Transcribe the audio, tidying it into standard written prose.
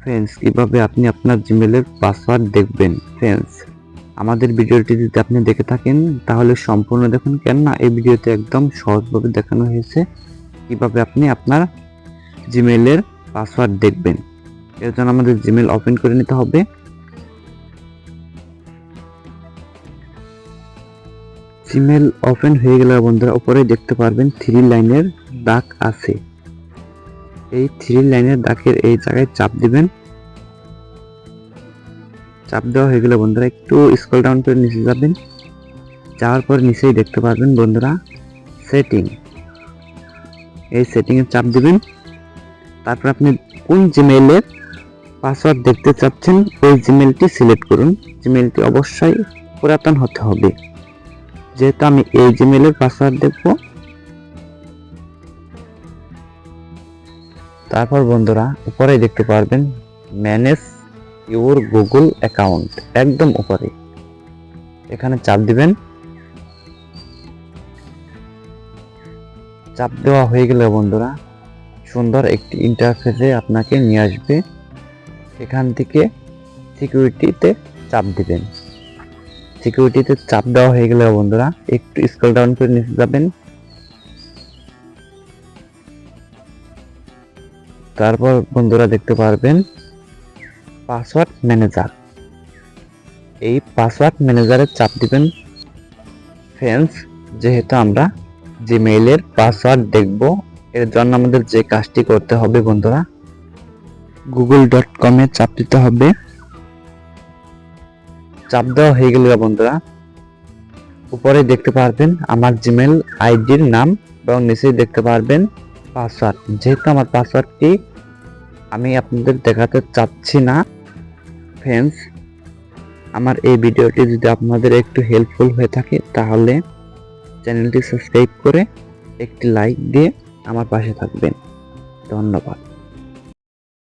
Friends, কিভাবে আপনি আপনার জিমেলের পাসওয়ার্ড দেখবেন। ফ্রেন্ডস, আমাদের ভিডিওটি যদি আপনি দেখে থাকেন তাহলে সম্পূর্ণ দেখুন, কেননা এই ভিডিওতে একদম সহজভাবে দেখানো হয়েছে কিভাবে আপনি আপনার জিমেলের পাসওয়ার্ড দেখবেন। এর জন্য আমাদের জিমেল ওপেন করে নিতে হবে। জিমেল ওপেন হয়ে গেলে বন্ধুরা উপরে দেখতে পারবেন 3 লাইনের দাগ আছে। এই 3 লাইনের দাগের এই জায়গায় চাপ দিবেন। চাপ দেওয়া হয়ে গেলে বন্ধুরা একটু স্ক্রল ডাউন করে নিচে যাবেন। যাওয়ার পর নিচেই দেখতে পারবেন বন্ধুরা সেটিং। এই সেটিং এ চাপ দিবেন। তারপর আপনি কোন জিমেইলের পাসওয়ার্ড দেখতে চাচ্ছেন ওই জিমেইলটি সিলেক্ট করুন। জিমেইলটি অবশ্যই পুরাতন হতে হবে, যেহেতু আমি এই জিমেইলের পাসওয়ার্ড দেখব। তারপর বন্ধুরা উপরে দেখতে পারবেন ম্যানেজ ইউর গুগল অ্যাকাউন্ট, একদম উপরে এখানে চাপ দিবেন। চাপ দেওয়া হয়ে গেলে বন্ধুরা সুন্দর একটি ইন্টারফেসে আপনাকে নিয়ে আসবে। এখান থেকে সিকিউরিটিতে চাপ দিবেন। সিকিউরিটিতে চাপ দেওয়া হয়ে গেলে বন্ধুরা একটু স্ক্রল ডাউন করে নিচে যাবেন। তারপর বন্ধুরা দেখতে পারবেন পাসওয়ার্ড ম্যানেজার। এই পাসওয়ার্ড ম্যানেজারে চাপ দিবেন। ফ্রেন্ডস, যেহেতু আমরা জিমেইলের পাসওয়ার্ড দেখব, এর জন্য আমাদের যে কাজটি করতে হবে বন্ধুরা google.com এ চাপ দিতে হবে। চাপ দেওয়া হয়ে গেলে বন্ধুরা উপরে দেখতে পারবেন আমার জিমেইল আইডির নাম এবং নিচে দেখতে পারবেন পাসওয়ার্ড। যেহেতু আমার পাসওয়ার্ডটি আমি আপনাদের দেখাতে চাচ্ছি না। ফ্রেন্ডস, আমার এই ভিডিওটি যদি আপনাদের একটু হেল্পফুল হয়ে থাকে তাহলে চ্যানেলটি সাবস্ক্রাইব করে একটি লাইক দিয়ে আমার পাশে থাকবেন। ধন্যবাদ।